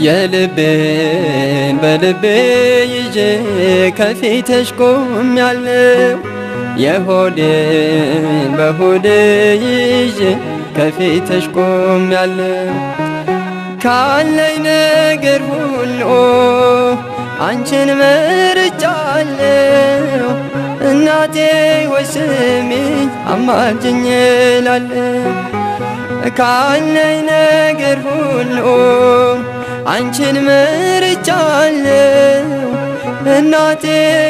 የልቤን በልቤ ይዤ ከፊትሽ ቆሜያለሁ። የሆዴን በሆዴ ይዤ ከፊትሽ ቆሜያለሁ። ካለኝ ነገር ሁሉ አንቺን መርጫለሁ። እናቴ ሆይ ስሚኝ አማልጅኝ እላለሁ። ካለኝ ነገር ሁሉ አንቺን መርጫለሁ። እናቴ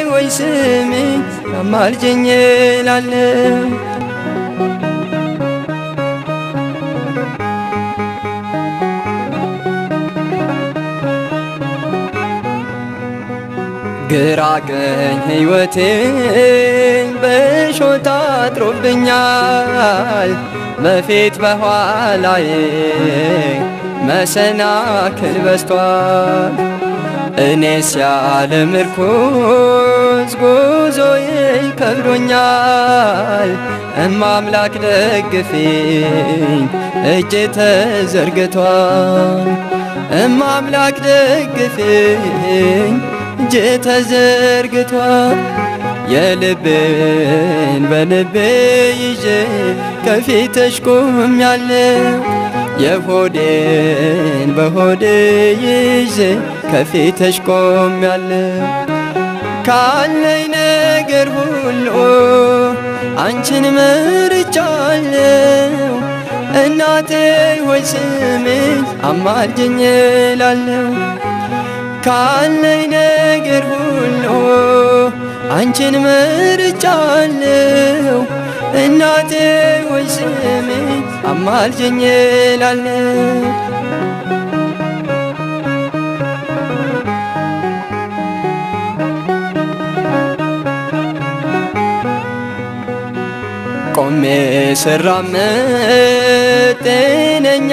ሆይ ስሚኝ አማልጅኝ እላለሁ። ግራ ቀኝ ሕይወቴን በእሾህ ታጥሮብኛል። በፊት በኋላዬ መሰናክል በዝቷል። እኔስ ያለ ምርኩዝ ጉዞዬ ከብዶኛል። እማምላክ ደግፊኝ እጄ ተዘርግቷል። እማምላክ ደግፊኝ እጄ ተዘርግቷል። የልቤን በልቤ ይዤ ከፊትሽ ቆሜያለሁ። የሆዴን በሆዴ ይዤ ከፊትሽ ቆሜያለሁ። ካለኝ ነገር ሁሉ አንቺን መርጫለሁ። እናቴ ሆይ ስሚኝ አማልጅኝ እላለሁ። ካለኝ ነገር ሁሉ አንቺን መርጫለሁ። እናቴ ሆይ ስሚኝ አማልጅኝ እላለሁ። ቆሜ ስራመድ ጤነኛ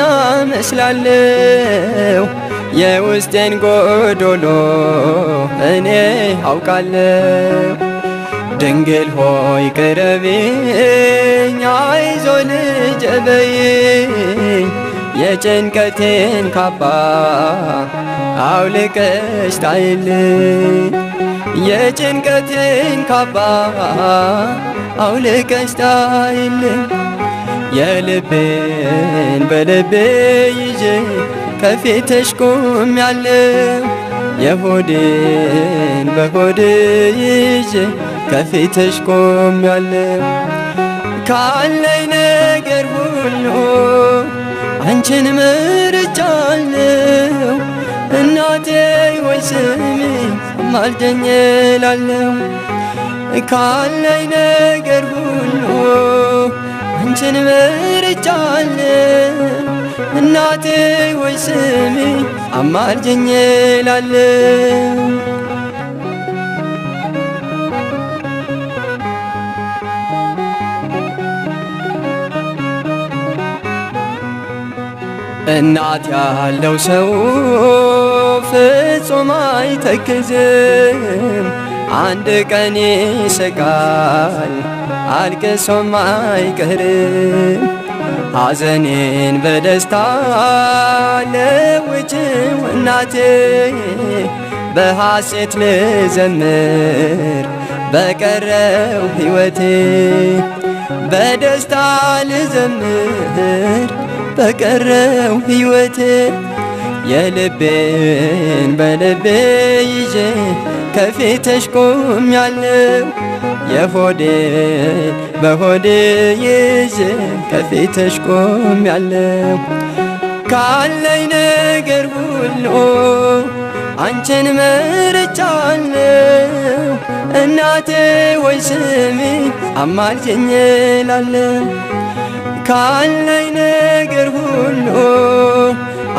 መስላለሁ። የውስጤን ጎዶሎ እኔ አውቃለሁ። ድንግል ሆይ ቅረቢኝ፣ አይዞ ልጄ በይኝ። የጭንቀቴን ካባ አውልቀሽ ጣይልኝ። የጭንቀቴን ካባ አውልቀሽ ጣይልኝ። የልቤን በልቤ ይዤ ከፊትሽ ቆሜያለሁ። የሆዴን በሆዴ ይዤ ከፊትሽ ቆሜያለሁ። ካለኝ ነገር ሁሉ አንቺን መርጫለሁ። እናቴ ሆይ ስሚኝ አማልጅኝ እላለሁ። ካለኝ ነገር ሁሉ አንቺን መርጫለሁ። እናቴ ሆይ ስሚኝ አማልጅኝ እላለሁ። እናት ያለው ሰው ፍጹም አይተክዝም። አንድ ቀን ይስቃል አልቅሶም አይቀርም። ሐዘኔን በደስታ ለውጭው እናቴ፣ በሐሴት ልዘምር በቀረው ሕይወቴ። በደስታ ልዘምር በቀረው ሕይወቴ። የልቤን በልቤ ይዤ ከፊትሽ ቆሜያለሁ። የሆዴን በሆዴ ይዤ ከፊትሽ ቆሜያለሁ። ካለኝ ነገር ሁሉ አንቺን መርጫለሁ። እናቴ ሆይ ስሚኝ አማልጅኝ እላለሁ። ካለኝ ነገር ሁሉ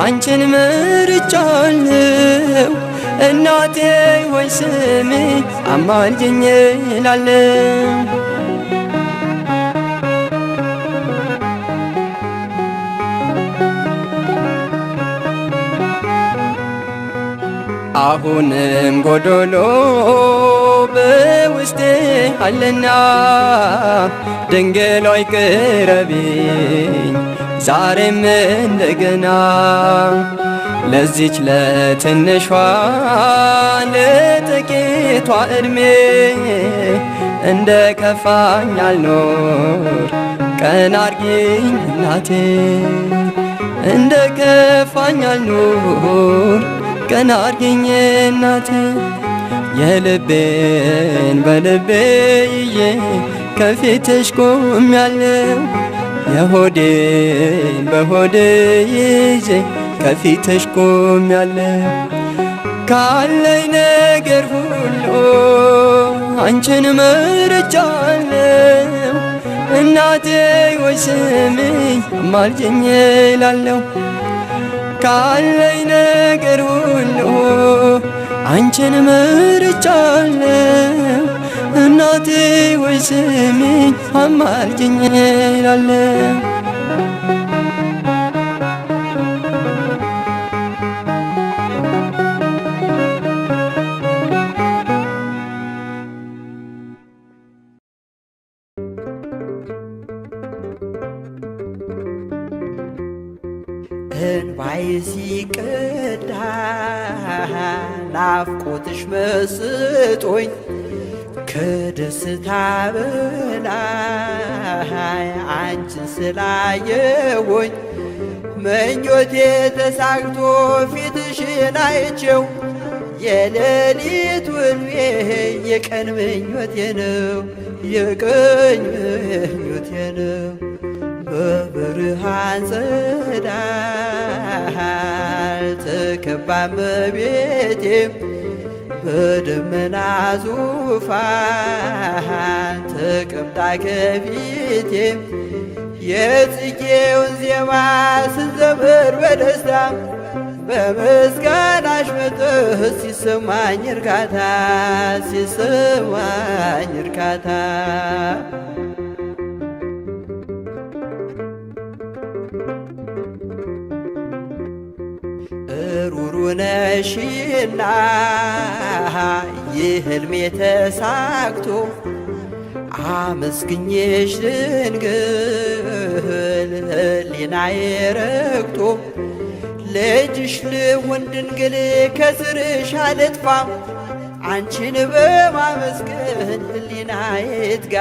አንቺን መርጫለሁ። እናቴ ሆይ ስሚኝ አማልጅኝ እላለሁ። አሁንም ጎዶሎ በውስጤ አለና ድንግል ሆይ ቅረቢኝ ዛሬም እንደገና ለዚች ለትንሿ ለጥቂቷ ዕድሜ እንደ ከፋኝ አልኖር ቀና አርጊኝ እናቴ እንደ ከፋኝ አልኖር ቀና አርጊኝ እናቴ የልቤን በልቤ ይዤ ከፊትሽ ቆሜያለሁ የሆዴን በሆዴ ይዤ ከፊትሽ ቆሜያለሁ ካለኝ ነገር ሁሉ አንቺን መርጫለሁ እናቴ ወይ ስሚኝ አማልጅኝ እላለሁ ካለኝ ነገር ሁሉ አንቺን መርጫለሁ እናቴ ወይ ስሚኝ አማልጅኝ እላለሁ እንባዬ ሲቀዳ ናፍቆትሽ መስጦኝ ከደስታ በላይ አንቺን ስላየሁኝ ምኞቴ ተሳክቶ ፊትሽን አይቼው የሌሊት ውልቤ የቀን ምኞቴ ነው የቀን ምኞቴ ነው በብርሃን ጸዳል ተከባ እመቤቴ በደመና ዙፋን ተቀምጣ ከፊቴ የጽጌውን ዜማ ስንዘምር በደስታ በምስጋናሽ መጥህ ሲሰማኝ እርካታ ሲሰማኝ እርካታ ሩሩ ነሽና የሕልሜ ተሳክቶ አመስግኜሽ ድንግል ሕሊናዬ ረክቶ ልጅሽ ልሁን ድንግል ከስርሽ አልጥፋ አንቺን በማመስገን ሕሊናዬ ይትጋ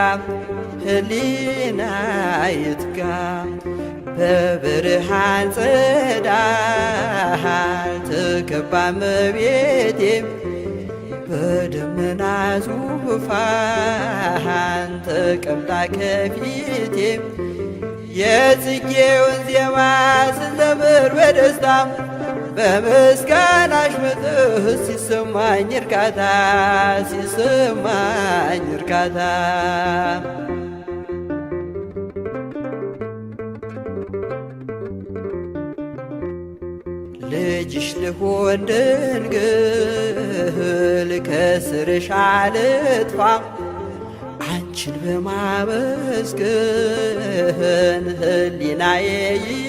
ሕሊናዬ ይትጋ በብርሃን ጸዳል ተከባ እመቤቴ በደመና ዙፋን ተቀምጣ ከፊቴ የጽጌውን ዜማ ስንዘምር በደስታ በምስጋናሽ መጥህ ሲሰማኝ እርካታ ሲሰማኝ እርካታ ልጅሽ ልሁን ድንግል ከስርሽ አልጥፋ አንቺን በማመስገን ሕሊናዬ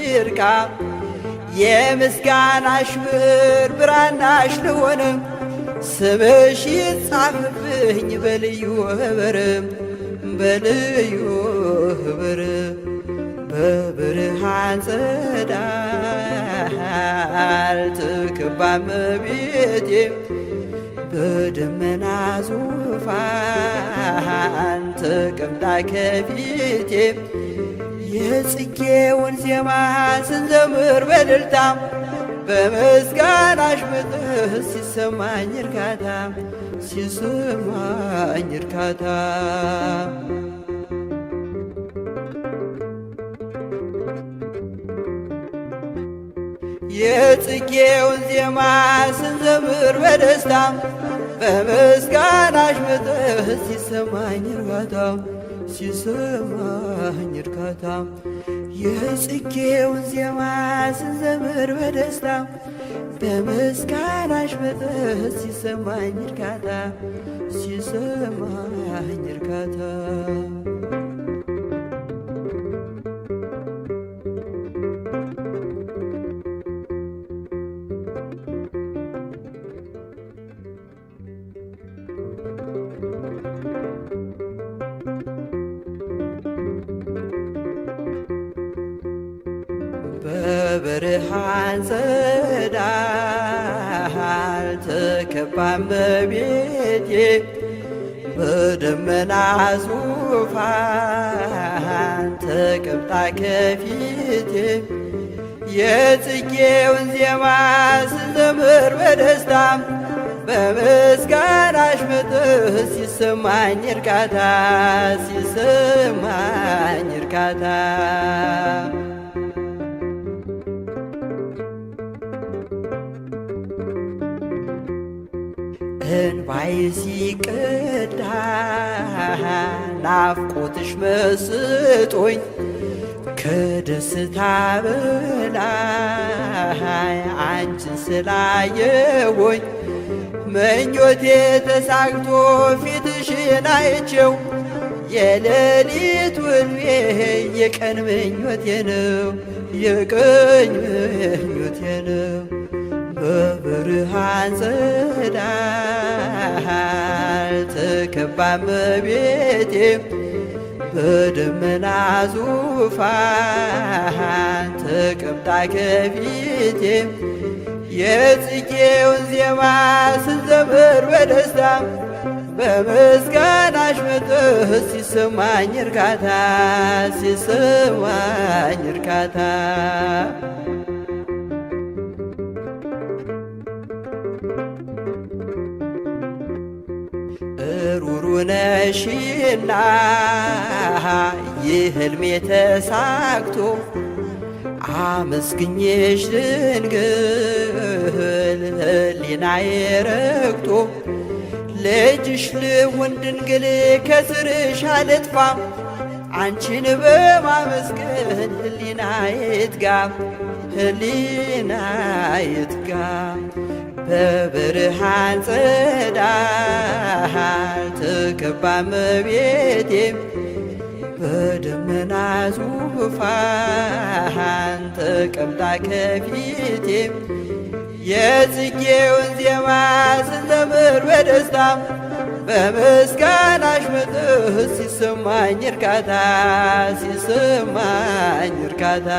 ይርካ የምስጋናሽ ብር ብራናሽ ልሆን ስምሽ ይጻፍብኝ በልዩ ኅብርም በልዩ ኅብርም በብርሃን ጸዳል ተከባ እመቤቴ በደመና ዙፋን ተቀምጣ ከፊቴ የጽጌውን ዜማ ስንዘምር በእልልታ በምስጋናሽ መጥህ ሲሰማኝ እርካታ ሲሰማኝ እርካታ የጽጌውን ዜማ ስንዘምር በደስታ በምስጋናሽ መጥህ ሲሰማኝ እርካታ ሲሰማኝ እርካታ የጽጌውን ዜማ ስንዘምር በደስታ በምስጋናሽ መጥህ ሲሰማኝ እርካታ ሲሰማኝ እርካታ በብርሃን ጸዳል ተከባ እመቤቴ በደመና ዙፋን ተቀምጣ ከፊቴ የጽጌውን ዜማ ስዘምር በደስታ በምስጋናሽ መጥህ ሲሰማኝ እርካታ ሲሰማኝ እርካታ እንባዬ ሲቀዳ ናፍቆትሽ መስጦኝ ከደስታ በላይ አንቺን ስላየሁኝ ምኞቴ ተሳክቶ ፊትሽን አይቼው የሌሊት ውልቤ የቀን ምኞቴ ነው የቀን ምኞቴ ነው። በብርሃን ጸዳል ተከባ እመቤቴ በደመና ዙፋን ተቀምጣ ከፊቴ የጽጌውን ዜማ ስዘምር በደስታ በምስጋናሽ መጥህ ሲሰማኝ እርካታ ሲሰማኝ እርካታ ሩሩ ነሽና የሕልሜ ተሳክቶ አመስግኜሽ ድንግል ሕሊናዬ ረክቶ ልጅሽ ልሁን ድንግል ከስርሽ አልጥፋ አንቺን በማመስገን ሕሊናዬ ይትጋ ሕሊናዬ ይትጋ። በብርሃን ጸዳል ተከባ እመቤቴ በደመና ዙፋን ተቀምጣ ከፊቴ የጽጌውን ዜማ ስዘምር በደስታ በምስጋናሽ መጥህ ሲሰማኝ እርካታ ሲሰማኝ እርካታ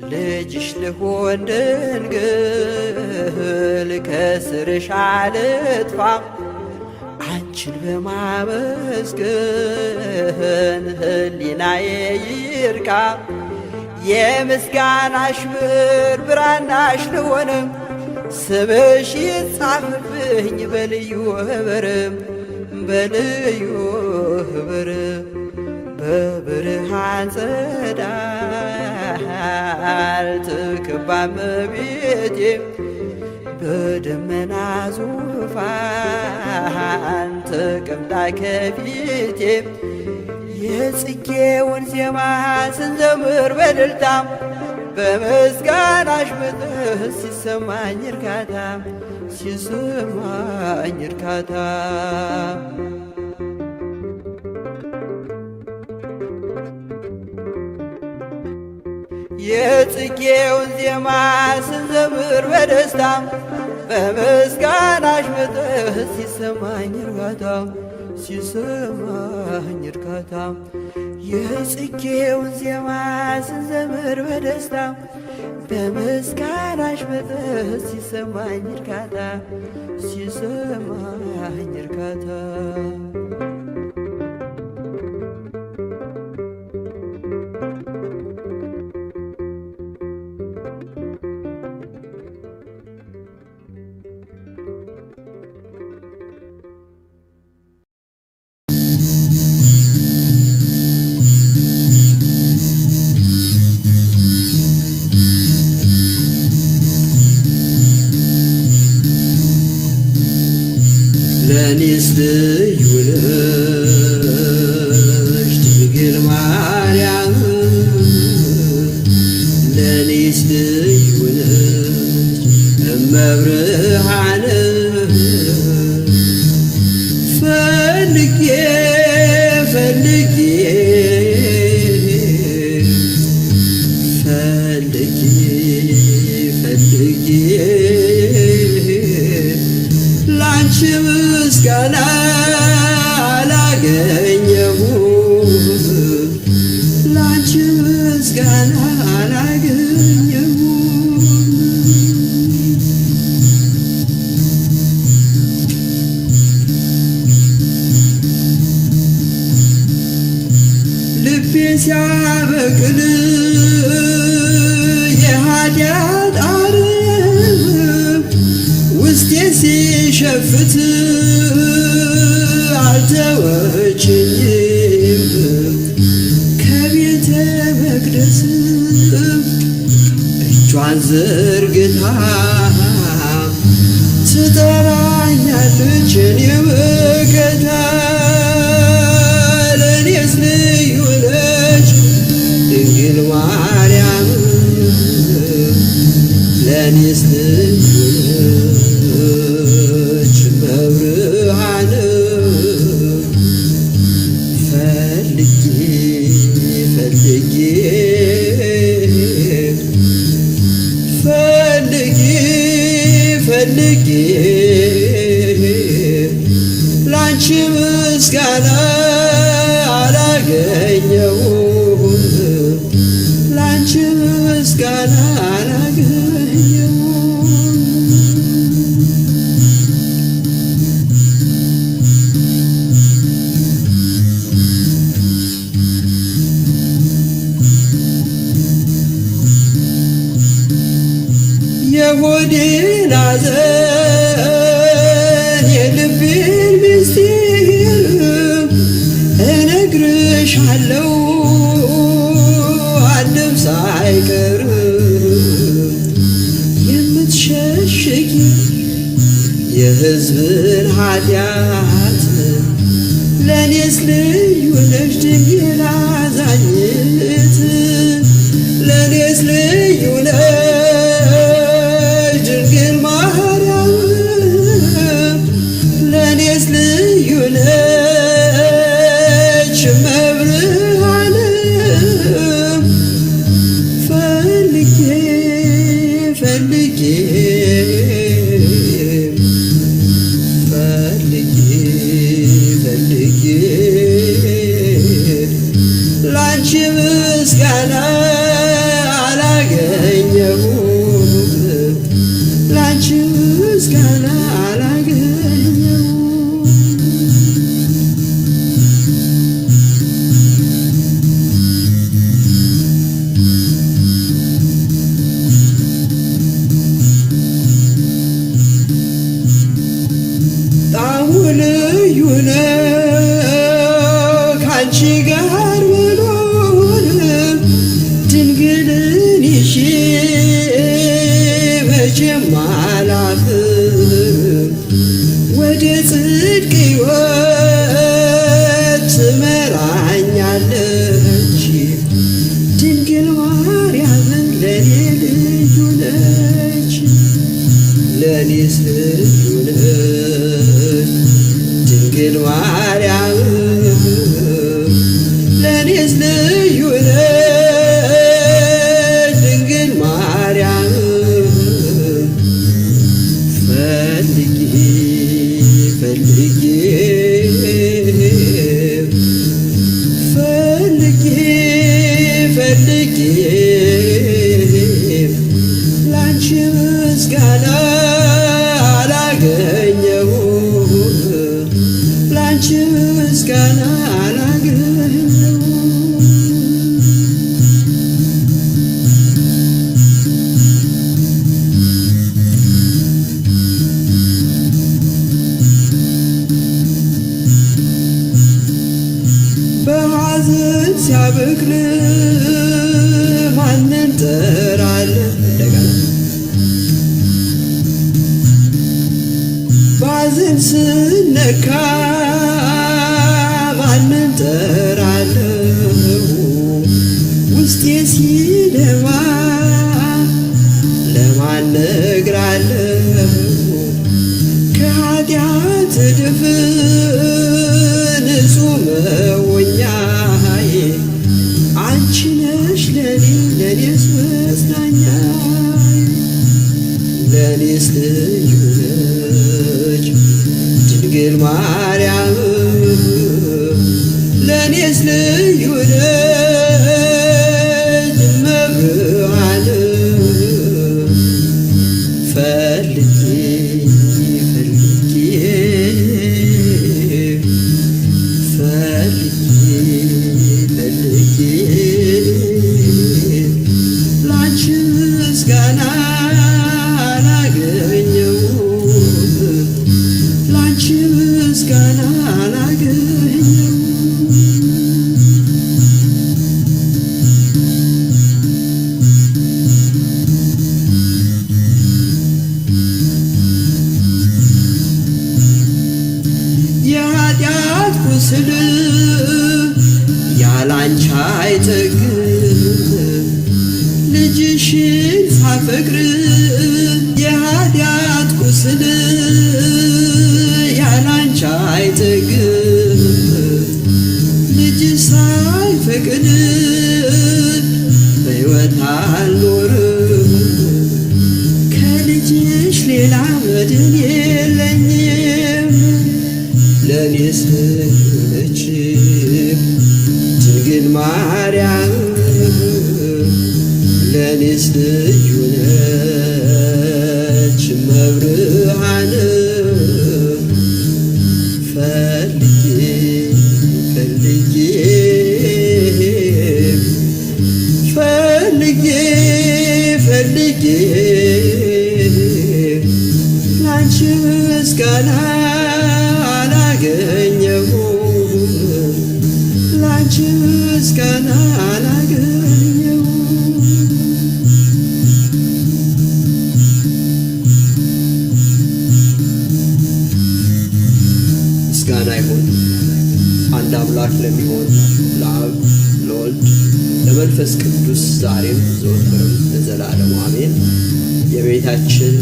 ልጅሽ ልሁን ድንግል ከስርሽ አልጥፋ አንቺን በማመስገን ሕሊናዬ ይርካ የምስጋናሽ ብር ብራናሽ ልሆን ስምሽ ይጻፍብኝ በልዩ ኅብርም በልዩ ኅብርም በብርሃን ጸዳል ተከባ እመቤቴ በደመና ዙፋን ተቀምጣ ከፊቴ የጽጌውን ዜማ ስንዘምር በእልልታ በምስጋናሽ መጥህ ሲሰማኝ እርካታ ሲሰማኝ እርካታ የጽጌውን ዜማ ስንዘምር በደስታ በምስጋናሽ መጥህ ሲሰማኝ እርካታ ሲሰማኝ እርካታ የጽጌውን ዜማ ስንዘምር በደስታ በምስጋናሽ መጥህ ሲሰማኝ እርካታ ሲሰማኝ እርካታ ለኔስ ልዩ ነሽ ድንግል ማርያም ለኔስ ልዩ ነሽ እመብርሃን ፈልጌ ፈልጌ ፈልጌ ፈልጌ ላንቺ ምስጋና አላገኘሁ ላንቺ ምስጋና አላገኘሁ ልቤ ሲያበቅል የኃጢአት አረም ውስጤ ሲሸፍት አልተወችኝም ከቤተ መቅደስ እጇን ዘርግታ ትጠራኛለች እኔ መከታ ለእኔስ ልዩ ነች ድንግል ማርያም ለእኔስ ልዩ ነች መብርሃን ፈልጌ ፈልጌ ፈልጌ ፈልጌ ላንቺ ምስጋና አላገኘሁም ላንቺ ምስጋና አላገኘሁም የሆዴን ሐዘን የልቤን ምስጢር እነግርሻለሁ አንድም ሳይቀር የምትሸሽጊ የሕዝብን ኃጢአት ለእኔስ ልዩ ነሽ ድንግል አዛኝት ለእኔስ ልዩ ነሽ ድንግል ማርያም ለእኔስ ልዩ ነች መብርሃን ፈልጌ ፈልጌ ፈልጌ ፈልጌ ላንቺ ምስጋና አላገኘሁም ላንቺ ምስጋና አላገኘሁም ጣዕሙ ልዩ ነው ካንቺ ጋር መኖር ድንግልን ይዤ መቼም አላፍር ወደ ጽድቅ ሕይወት ትመራኛለች ድንግል ማርያም ለኔ ልዩ ነች ለኔስ ልዩ ነች ድንግል ማርያም ለኔስ ልዩ ነች ድንግል ማርያም ፈልጌ ፈልጌ ፈልጌ ፈልጌ ላንቺ ምስጋና አላገኘሁም ላንቺ ምስጋና አላገኘሁም በሐዘን ሲያበቅል ማንን ጠራለህ እንደገና በሐዘን ስነካ ማንን ጠራለሁ ውስጤ ሲደማ ለማን ነግራለሁ ከኃጢአት ድፍን ንጹሕ መወኛዬ አንቺ ነሽ ለኔ ለኔስ መጽናኛዬ ለኔስ ልዩ ነች ድንግል ማርያም ለኔስ ልዩ ነሽ እመብርሃን ፈልጌ ፈልጌ ፈልጌ ላንቺ ምስጋና ላገኘው ላንቺ ምስጋና ላገኘው የኃጢአት ቁስል ያላንቺ አይጠግብ ልጅሽን ሳፈቅር የኃጢአት ቁስል ያላንቺ አይጠግብ ልጅ ሳይፈቅድ በሕይወት አልኖርም ከልጅሽ ሌላ መድን የለኝም ለኔስ ነች ድንግል ማርያም ለኔስ ልዩ ነች እመብርሃን ፈልጌ ፈልጌ ፈልጌ ፈልጌ ላንቺ ምስጋና አላገኘሁ ላንቺ ምስጋና አላገኘሁ ምስጋና ይሁን አንድ አምላክ ለሚሆን ለአብ ለወልድ ለመንፈስ ቅዱስ ዛሬም ዘወትርም ለዘላለሙ አሜን። የቤታችን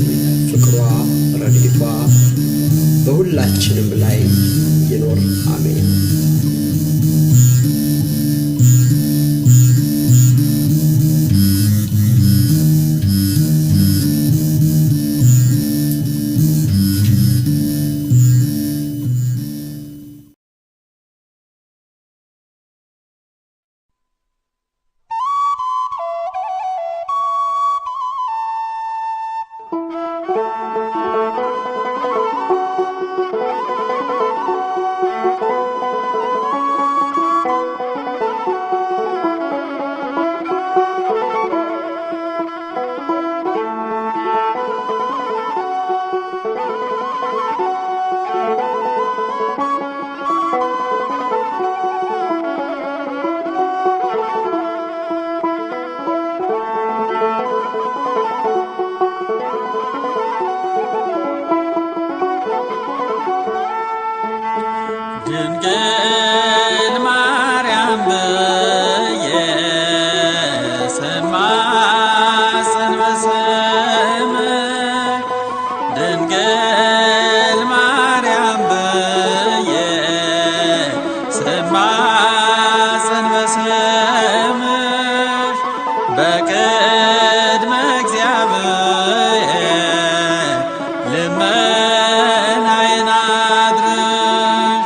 ፍቅሯ ረድኤቷ በሁላችንም ላይ ይኖር አሜን። ድንግል ማርያም ብዬ ስማጸን በስምሽ ድንግል ማርያም ብዬ ስማጸን በስምሽ በቅድመ እግዚአብሔር ልመናዬን አድርሽ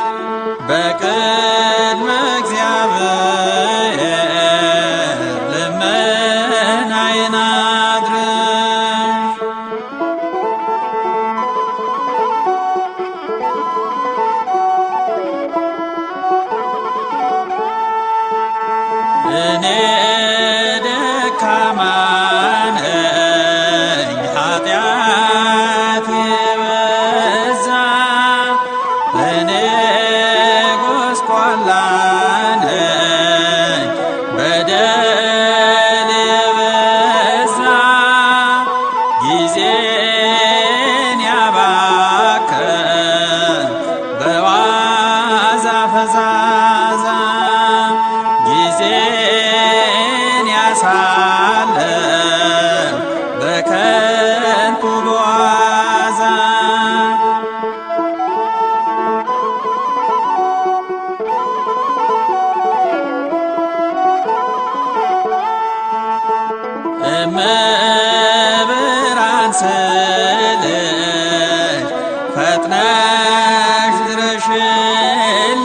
በቅድመ እግዚአብሔር ልመናዬን አድርሽ እኔ ደካማ ነኝ ኃጢአቴ በዛ እኔ ጎስቋላ ነኝ በደሌ በዛ ጊዜን ያባከን በዋዛ ፈዛዛ ጊዜን ያሳለፍ በከንቱ በዋዛ እመብርሃን ስልሽ ፈጥነሽ ድረሽልኝ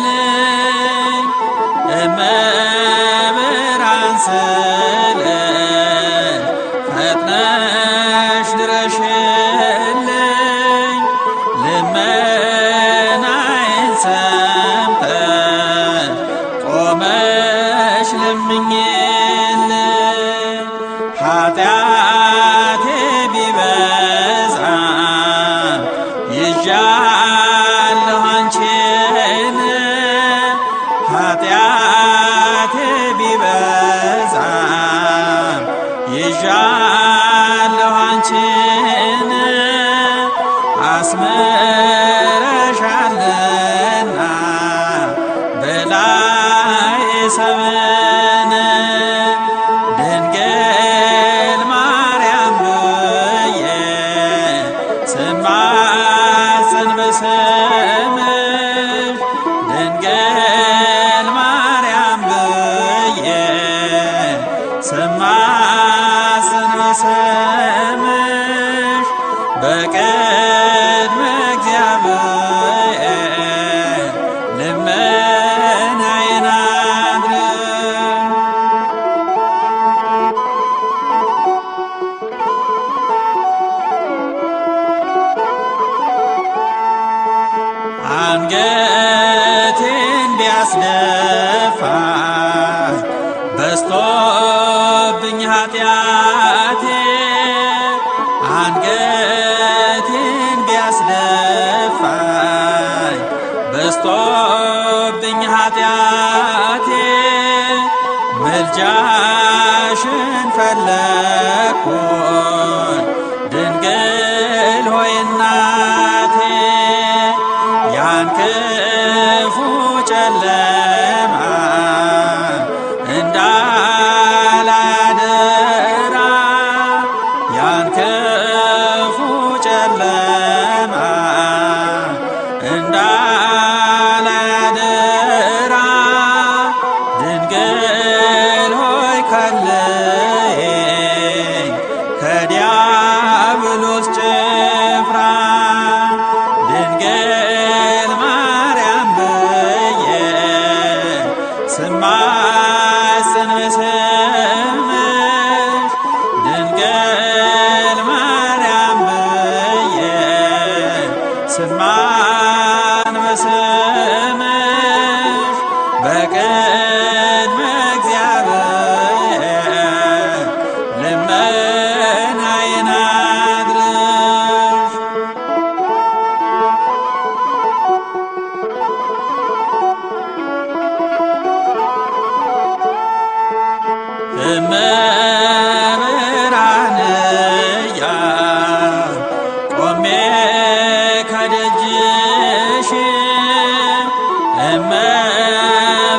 አንገቴን ቢያስደፋኝ በዝቶብኝ ኃጢአቴ አንገቴን ቢያስደፋኝ በዝቶብኝ ኃጢአቴ ምልጃሽን ፈለግኩኝ ድንግል ሆይ እናቴ ያን ክፉ ጨለማ እንዳላደራ ያን ክፉ ጨለማ እንዳላደራ ድንግል ሆይ ከልዬኝ ከዲያብሎስ ጭፍራ ድንግል ማርያም ብዬ ስማጽን በስምሽ ድንግል ማርያም ብዬ ስማጽን በስምሽ በቅድመ እግዚአብሔር ልመናዬን አድርሽ። እመብርሃን እያልኩ ቆሜ ከደጅሽ እመብርሃን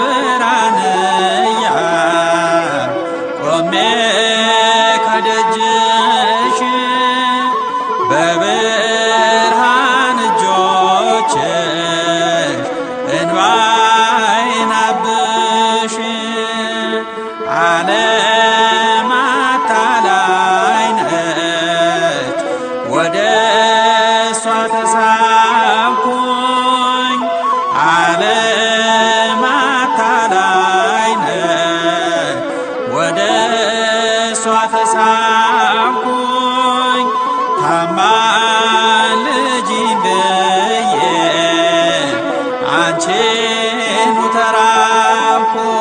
እያልኩ ቆሜ ከደጅሽ በብርሃን እጆችሽ እንባዬን አብሽ ዓለም አታላይ ነች ወደ እሷ ተሳብኩኝ ዓለም አታላይ ነች ወደ እሷ ተሳብኩኝ ታማልጂኝ ብዬ አንቺኑ ተራብኩኝ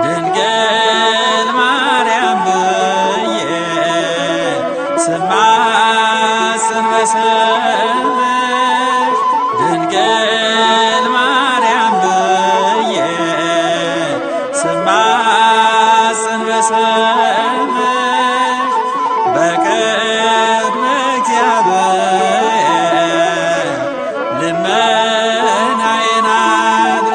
ድንግል ማርያም ብዬ ስማጽን በስምሽ ድንግል ማርያም ብዬ ስማጽን በስምሽ በቅድመ እግዚአብሔር ልመናዬን አድርሽ።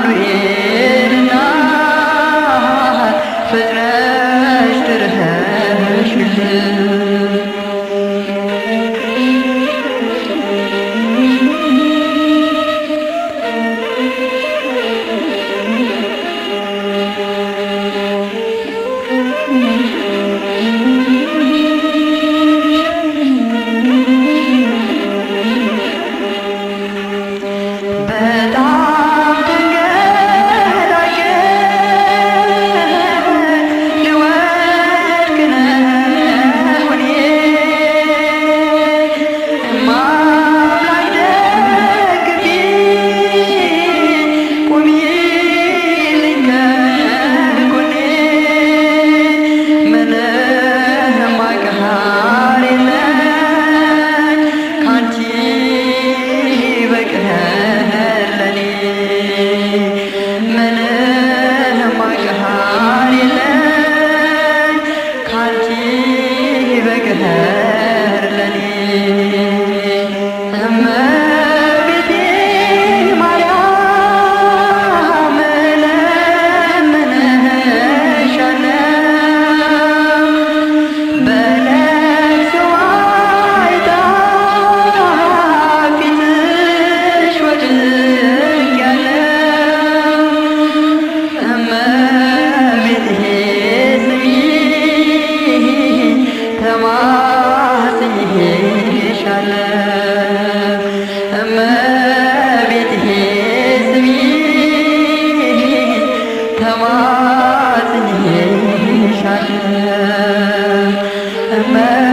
የአማኑኤል እናት ፈጥነሽ ድረሽልን። በጣም ተንገዳገድኩ ልወድቅ ነው እኔ እማምላክ ደግፊኝ ቁሚልኝ ከጎኔ ምንም አጋር የለኝ ካንቺ በቀር ለኔ ምንም አጋር የለኝ ካንቺ በቀር ለኔ እመቤቴ ማርያም እለምንሻለሁ በለቅሶ ዋይታ ፊትሽ ወድቄያለሁ እመቤቴ ስሚኝ ተማጽኜሻለሁ እመቤቴ ስሚኝ ተማጽኜሻለሁ